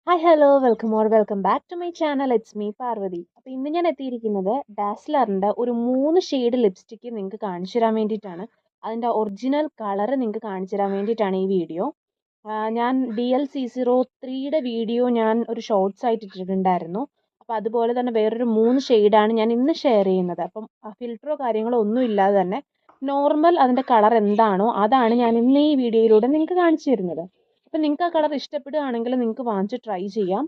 Hi hello welcome back to my channel. It's me Parvathi. അപ്പോൾ ഇന്ന് ഞാൻ എത്തിയിരിക്കുന്നത് ഡാസ്ലറിൻ്റെ ഒരു 3 ഷെയ്ഡ് ലിപ്സ്റ്റിക്ക് നിങ്ങൾക്ക് കാണിച്ചു തരാൻ വേണ്ടിയിട്ടാണ്. അതിൻ്റെ ഒറിജിനൽ കളർ നിങ്ങൾക്ക് കാണിച്ചു തരാൻ വേണ്ടിയിട്ടാണ് ഈ വീഡിയോ. ഞാൻ DL-C03യുടെ വീഡിയോ ഞാൻ ഒരു ഷോർട്സ് ആയിട്ട് ഇട്ടിട്ടുണ്ടായിരുന്നു. അപ്പോൾ അതുപോലെ തന്നെ വേറൊരു 3 ഷെയ്ഡാണ് ഞാൻ ഇന്ന് ഷെയർ ചെയ്യുന്നത്. അപ്പം ഫിൽറ്ററോ കാര്യങ്ങളോ ഒന്നും ഇല്ലാതെ തന്നെ നോർമൽ അതിൻ്റെ കളർ എന്താണോ അതാണ് ഞാൻ ഇന്ന് ഈ വീഡിയോയിലൂടെ നിങ്ങൾക്ക് കാണിച്ചു തരുന്നത്. അപ്പം നിങ്ങൾക്ക് ആ കളർ ഇഷ്ടപ്പെടുകയാണെങ്കിൽ നിങ്ങൾക്ക് വാങ്ങിച്ച് ട്രൈ ചെയ്യാം.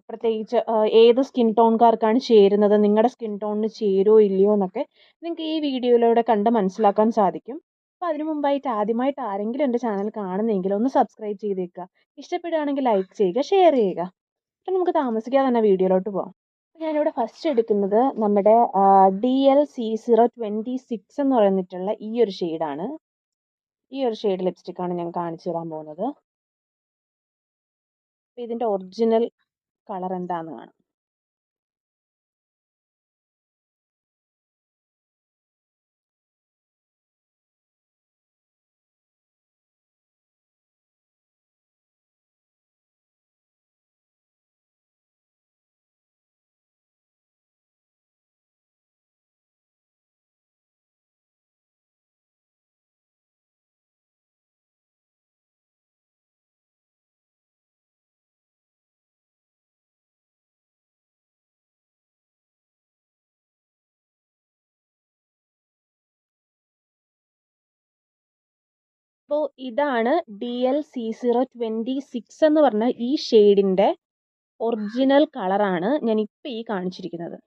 പ്രത്യേകിച്ച് ഏത് സ്കിൻ ടോൺകാർക്കാണ് ചേരുന്നത്, നിങ്ങളുടെ സ്കിൻ ടോണിന് ചേരുമോ ഇല്ലയോ എന്നൊക്കെ നിങ്ങൾക്ക് ഈ വീഡിയോയിലൂടെ കണ്ട് മനസ്സിലാക്കാൻ സാധിക്കും. അപ്പോൾ അതിനു മുമ്പായിട്ട് ആദ്യമായിട്ട് ആരെങ്കിലും എൻ്റെ ചാനൽ കാണുന്നെങ്കിൽ ഒന്ന് സബ്സ്ക്രൈബ് ചെയ്തേക്കുക. ഇഷ്ടപ്പെടുകയാണെങ്കിൽ ലൈക്ക് ചെയ്യുക, ഷെയർ ചെയ്യുക. അപ്പം നമുക്ക് താമസിക്കാതെ തന്നെ വീഡിയോയിലോട്ട് പോകാം. ഞാനിവിടെ ഫസ്റ്റ് എടുക്കുന്നത് നമ്മുടെ DL-C026 എന്ന് പറഞ്ഞിട്ടുള്ള ഈ ഒരു ഷെയ്ഡാണ്. ഈ ഒരു ഷെയ്ഡ് ലിപ്സ്റ്റിക്കാണ് ഞാൻ കാണിച്ചു തരാൻ പോകുന്നത്. അപ്പോൾ ഇതിൻ്റെ ഒറിജിനൽ കളർ എന്താണെന്ന് കാണാം. അപ്പോൾ ഇതാണ് DL-C026 എന്ന് പറഞ്ഞ ഈ ഷെയ്ഡിൻ്റെ ഒറിജിനൽ കളറാണ് ഞാനിപ്പോൾ ഈ കാണിച്ചിരിക്കുന്നത്.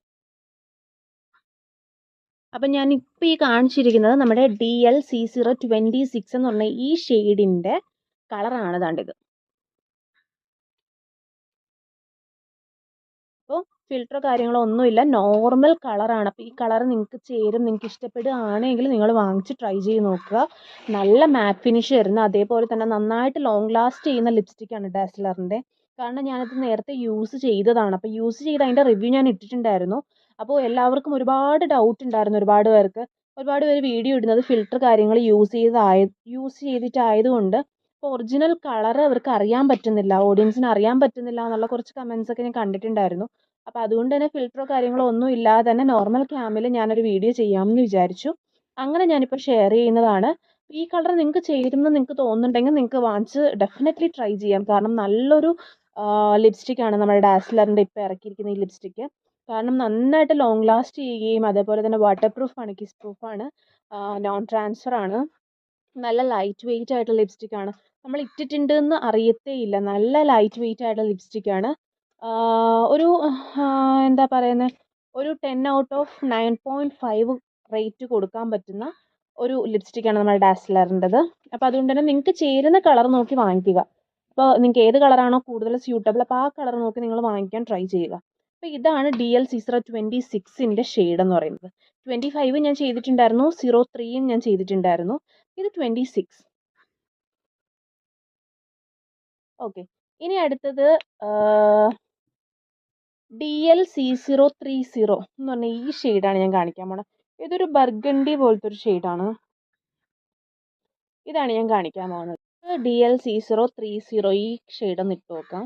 അപ്പം ഞാനിപ്പോൾ ഈ കാണിച്ചിരിക്കുന്നത് നമ്മുടെ DL-C026 എന്ന് പറഞ്ഞ ഈ ഷെയ്ഡിൻ്റെ കളറാണ് ദാണ്ടിത്. അപ്പോൾ ഫിൽറ്ററോ കാര്യങ്ങളോ ഒന്നുമില്ല, നോർമൽ കളറാണ്. അപ്പോൾ ഈ കളർ നിങ്ങൾക്ക് ചേരും, നിങ്ങൾക്ക് ഇഷ്ടപ്പെടുകയാണെങ്കിൽ നിങ്ങൾ വാങ്ങിച്ച് ട്രൈ ചെയ്ത് നോക്കുക. നല്ല മാറ്റ് ഫിനിഷ് വരുന്ന, അതേപോലെ തന്നെ നന്നായിട്ട് ലോങ് ലാസ്റ്റ് ചെയ്യുന്ന ലിപ്സ്റ്റിക്കാണ് ഡാസ്ലറിൻ്റെ. കാരണം ഞാനത് നേരത്തെ യൂസ് ചെയ്തതാണ്. അപ്പോൾ യൂസ് ചെയ്ത് അതിൻ്റെ റിവ്യൂ ഞാൻ ഇട്ടിട്ടുണ്ടായിരുന്നു. അപ്പോൾ എല്ലാവർക്കും ഒരുപാട് ഡൗട്ട് ഉണ്ടായിരുന്നു, ഒരുപാട് പേര് വീഡിയോ ഇടുന്നത് ഫിൽറ്റർ കാര്യങ്ങൾ യൂസ് ചെയ്തിട്ടായതുകൊണ്ട് ഇപ്പോൾ ഒറിജിനൽ കളർ അവർക്ക് അറിയാൻ പറ്റുന്നില്ല, ഓഡിയൻസിന് അറിയാൻ പറ്റുന്നില്ല എന്നുള്ള കുറച്ച് കമൻസ് ഒക്കെ ഞാൻ കണ്ടിട്ടുണ്ടായിരുന്നു. അപ്പോൾ അതുകൊണ്ട് തന്നെ ഫിൽറ്ററോ കാര്യങ്ങളോ ഒന്നും ഇല്ലാതെ തന്നെ നോർമൽ ക്യാമിൽ ഞാനൊരു വീഡിയോ ചെയ്യാമെന്ന് വിചാരിച്ചു. അങ്ങനെ ഞാനിപ്പോൾ ഷെയർ ചെയ്യുന്നതാണ്. ഈ കളർ നിങ്ങൾക്ക് ചേരുമെന്ന് നിങ്ങൾക്ക് തോന്നുന്നുണ്ടെങ്കിൽ നിങ്ങൾക്ക് വാങ്ങിച്ച് ഡെഫിനറ്റ്ലി ട്രൈ ചെയ്യാം. കാരണം നല്ലൊരു ലിപ്സ്റ്റിക്കാണ് നമ്മുടെ ഡാസ്ലറിൻ്റെ ഇപ്പോൾ ഇറക്കിയിരിക്കുന്ന ഈ ലിപ്സ്റ്റിക്ക്. കാരണം നന്നായിട്ട് ലോങ് ലാസ്റ്റ് ചെയ്യുകയും അതേപോലെ തന്നെ വാട്ടർ പ്രൂഫാണ്, കിസ് പ്രൂഫാണ്, നോൺ ട്രാൻസ്ഫർ ആണ്, നല്ല ലൈറ്റ് വെയിറ്റ് ആയിട്ടുള്ള ലിപ്സ്റ്റിക്കാണ്. നമ്മൾ ഇട്ടിട്ടുണ്ട് എന്ന് അറിയത്തേയില്ല. നല്ല ലൈറ്റ് വെയിറ്റ് ആയിട്ടുള്ള ലിപ്സ്റ്റിക്കാണ്. ഒരു എന്താ പറയുന്നത്, ഒരു 10 ഔട്ട് ഓഫ് 9.5 റേറ്റ് കൊടുക്കാൻ പറ്റുന്ന ഒരു ലിപ്സ്റ്റിക്കാണ് നമ്മുടെ ഡാസ്ലറിൻ്റെത്. അപ്പോൾ അതുകൊണ്ട് തന്നെ നിങ്ങൾക്ക് ചേരുന്ന കളർ നോക്കി വാങ്ങിക്കുക. അപ്പോൾ നിങ്ങൾക്ക് ഏത് കളറാണോ കൂടുതൽ സ്യൂട്ടബിൾ, അപ്പോൾ ആ കളർ നോക്കി നിങ്ങൾ വാങ്ങിക്കാൻ ട്രൈ ചെയ്യുക. അപ്പോൾ ഇതാണ് DL-C026ൻ്റെ ഷെയ്ഡ് എന്ന് പറയുന്നത്. 25 ഞാൻ ചെയ്തിട്ടുണ്ടായിരുന്നു, 03യും ഞാൻ ചെയ്തിട്ടുണ്ടായിരുന്നു. ഇത് 26. ഓക്കെ. ഇനി അടുത്തത് DL-C030 എന്ന് പറഞ്ഞ ഈ ഷെയ്ഡാണ് ഞാൻ കാണിക്കാൻ പോണത്. ഇതൊരു ബർഗണ്ടി പോലത്തെ ഒരു ഷെയ്ഡാണ്. ഇതാണ് ഞാൻ കാണിക്കാൻ പോകുന്നത്. DL-C030 ഈ ഷെയ്ഡ് ഒന്ന് ഇട്ട് നോക്കാം.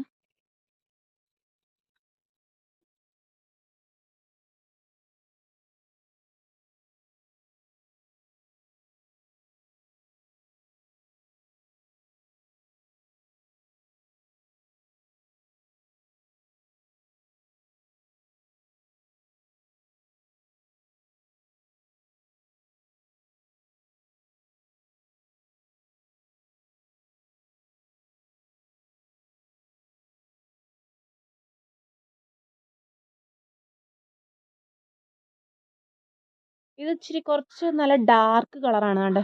ഇത് ഇച്ചിരി കുറച്ച് നല്ല ഡാർക്ക് കളറാണ്. കണ്ടേ,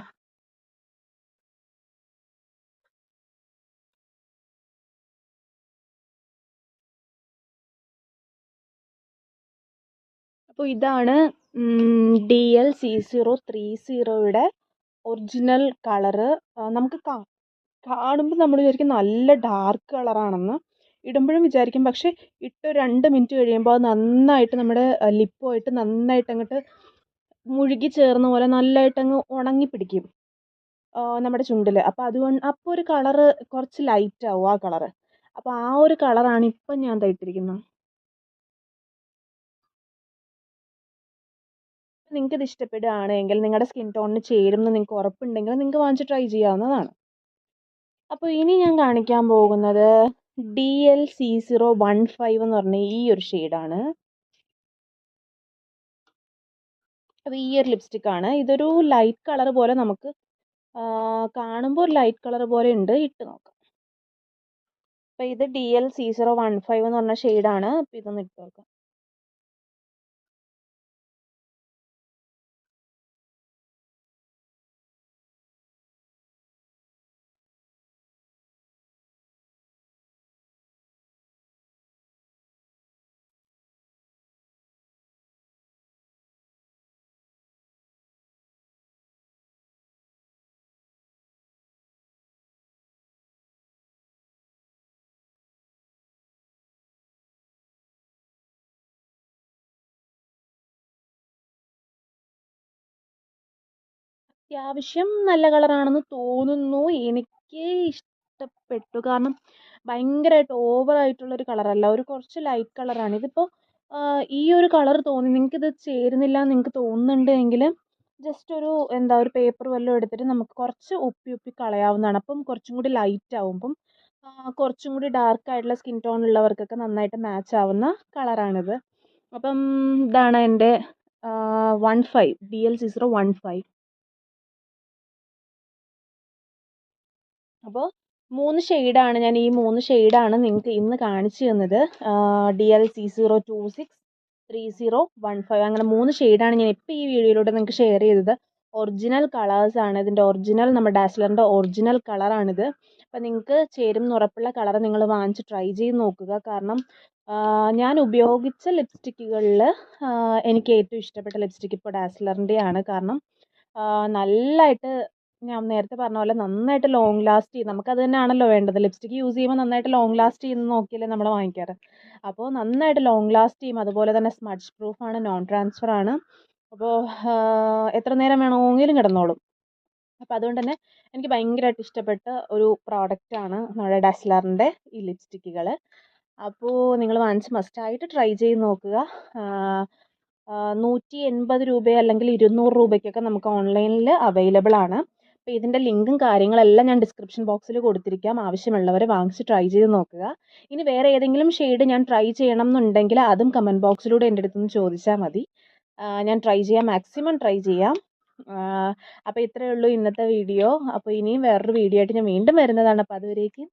അപ്പോൾ ഇതാണ് DL-C030യുടെ ഒറിജിനൽ കളറ്. നമുക്ക് കാണുമ്പോൾ നമ്മൾ വിചാരിക്കും നല്ല ഡാർക്ക് കളറാണെന്ന്, ഇടുമ്പോഴും വിചാരിക്കും. പക്ഷേ ഇട്ട് 2 മിനിറ്റ് കഴിയുമ്പോൾ അത് നന്നായിട്ട് നമ്മുടെ ലിപ്പുമായിട്ട് നന്നായിട്ട് അങ്ങോട്ട് മുഴുകി ചേർന്ന പോലെ നല്ലതായിട്ട് അങ്ങ് ഉണങ്ങി പിടിക്കും നമ്മുടെ ചുണ്ടിൽ. അപ്പോൾ ഒരു കളറ് കുറച്ച് ലൈറ്റ് ആവും ആ കളറ്. അപ്പോൾ ആ ഒരു കളറാണ് ഇപ്പം ഞാൻ ദാ ഇട്ടിരിക്കുന്നത്. നിങ്ങൾക്ക് ഇത് ഇഷ്ടപ്പെടുകയാണെങ്കിൽ നിങ്ങളുടെ സ്കിൻ ടോണിന് ചേരും എന്ന് നിങ്ങൾക്ക് ഉറപ്പുണ്ടെങ്കിൽ നിങ്ങൾക്ക് വാങ്ങിച്ച് ട്രൈ ചെയ്യാവുന്നതാണ്. അപ്പോൾ ഇനി ഞാൻ കാണിക്കാൻ പോകുന്നത് DL-C015 എന്ന് പറഞ്ഞ ഈ ഒരു ഷെയ്ഡാണ്. അപ്പോൾ ഈ ഒരു ലിപ്സ്റ്റിക്കാണ്. ഇതൊരു ലൈറ്റ് കളർ പോലെ നമുക്ക് കാണുമ്പോൾ ഒരു ലൈറ്റ് കളർ പോലെ ഉണ്ട്. ഇട്ട് നോക്കാം. അപ്പോൾ ഇത് DL-C015 എന്ന് പറഞ്ഞ ഷെയ്ഡാണ്. അപ്പോൾ ഇതൊന്ന് ഇട്ട് നോക്കാം. അത്യാവശ്യം നല്ല കളറാണെന്ന് തോന്നുന്നു. എനിക്ക് ഇഷ്ടപ്പെട്ടു. കാരണം ഭയങ്കരമായിട്ട് ഓവറായിട്ടുള്ളൊരു കളറല്ല. ഒരു കുറച്ച് ലൈറ്റ് കളറാണ്. ഇതിപ്പോൾ ഈ ഒരു കളർ തോന്നി നിങ്ങൾക്കിത് ചേരുന്നില്ല എന്ന് നിങ്ങൾക്ക് തോന്നുന്നുണ്ട് എങ്കിൽ ജസ്റ്റ് ഒരു ഒരു പേപ്പർ വല്ലതും എടുത്തിട്ട് നമുക്ക് കുറച്ച് ഒപ്പി ഒപ്പി കളയാവുന്നതാണ്. അപ്പം കുറച്ചും കൂടി ലൈറ്റ് ആവും. അപ്പം കുറച്ചും കൂടി ഡാർക്ക് ആയിട്ടുള്ള സ്കിൻ ടോൺ ഉള്ളവർക്കൊക്കെ നന്നായിട്ട് മാച്ച് ആവുന്ന കളറാണിത്. അപ്പം ഇതാണ് എൻ്റെ 15 DL-C015. അപ്പോൾ 3 ഷെയ്ഡാണ് ഞാൻ ഈ 3 ഷെയ്ഡാണ് നിങ്ങൾക്ക് ഇന്ന് കാണിച്ചു തന്നത്. DL-C026, 3015 അങ്ങനെ 3 ഷെയ്ഡാണ് ഞാൻ ഇപ്പോൾ ഈ വീഡിയോയിലൂടെ നിങ്ങൾക്ക് ഷെയർ ചെയ്തത്. ഒറിജിനൽ കളേഴ്സാണ്. ഇതിൻ്റെ ഒറിജിനൽ നമ്മുടെ ഡാസ്ലറിൻ്റെ ഒറിജിനൽ കളറാണിത്. അപ്പോൾ നിങ്ങൾക്ക് ചേരും എന്ന് ഉറപ്പുള്ള കളർ നിങ്ങൾ വാങ്ങിച്ച് ട്രൈ ചെയ്ത് നോക്കുക. കാരണം ഞാൻ ഉപയോഗിച്ച ലിപ്സ്റ്റിക്കുകളിൽ എനിക്ക് ഏറ്റവും ഇഷ്ടപ്പെട്ട ലിപ്സ്റ്റിക്ക് ഇപ്പോൾ ഡാസ്ലറിൻ്റെയാണ്. കാരണം നല്ലതായിട്ട് ഞാൻ നേരത്തെ പറഞ്ഞ പോലെ നന്നായിട്ട് ലോങ് ലാസ്റ്റ് ചെയ്യും. നമുക്കത് തന്നെയാണല്ലോ വേണ്ടത്. ലിപ്സ്റ്റിക്ക് യൂസ് ചെയ്യുമ്പോൾ നന്നായിട്ട് ലോങ് ലാസ്റ്റ് ചെയ്യുന്നത് നോക്കിയല്ലേ നമ്മൾ വാങ്ങിക്കാറ്. അപ്പോൾ നന്നായിട്ട് ലോങ് ലാസ്റ്റ് ചെയ്യും. അതുപോലെ തന്നെ സ്മഡ്ജ് പ്രൂഫാണ്, നോൺ ട്രാൻസ്ഫർ ആണ്. അപ്പോൾ എത്ര നേരം വേണമെങ്കിലും കിടന്നോളും. അപ്പോൾ അതുകൊണ്ട് തന്നെ എനിക്ക് ഭയങ്കരമായിട്ട് ഇഷ്ടപ്പെട്ട ഒരു പ്രോഡക്റ്റാണ് നമ്മുടെ ഡാസ്ലറിൻ്റെ ഈ ലിപ്സ്റ്റിക്കുകൾ. അപ്പോൾ നിങ്ങൾ വാങ്ങിച്ച് മസ്റ്റായിട്ട് ട്രൈ ചെയ്ത് നോക്കുക. 180 രൂപ അല്ലെങ്കിൽ 200 രൂപയ്ക്കൊക്കെ നമുക്ക് ഓൺലൈനിൽ അവൈലബിൾ ആണ്. അപ്പോൾ ഇതിൻ്റെ ലിങ്കും കാര്യങ്ങളെല്ലാം ഞാൻ ഡിസ്ക്രിപ്ഷൻ ബോക്സിൽ കൊടുത്തിരിക്കാം. ആവശ്യമുള്ളവർ വാങ്ങിച്ച് ട്രൈ ചെയ്ത് നോക്കുക. ഇനി വേറെ ഏതെങ്കിലും ഷെയ്ഡ് ഞാൻ ട്രൈ ചെയ്യണം എന്നുണ്ടെങ്കിൽ അതും കമൻറ്റ് ബോക്സിലൂടെ എൻ്റെ അടുത്ത് നിന്ന് ചോദിച്ചാൽ മതി. ഞാൻ ട്രൈ ചെയ്യാം, മാക്സിമം ട്രൈ ചെയ്യാം. അപ്പോൾ ഇത്രയേ ഉള്ളൂ ഇന്നത്തെ വീഡിയോ. അപ്പോൾ ഇനിയും വേറൊരു വീഡിയോ ആയിട്ട് ഞാൻ വീണ്ടും വരുന്നതാണ്. അപ്പോൾ അതുവരേക്കും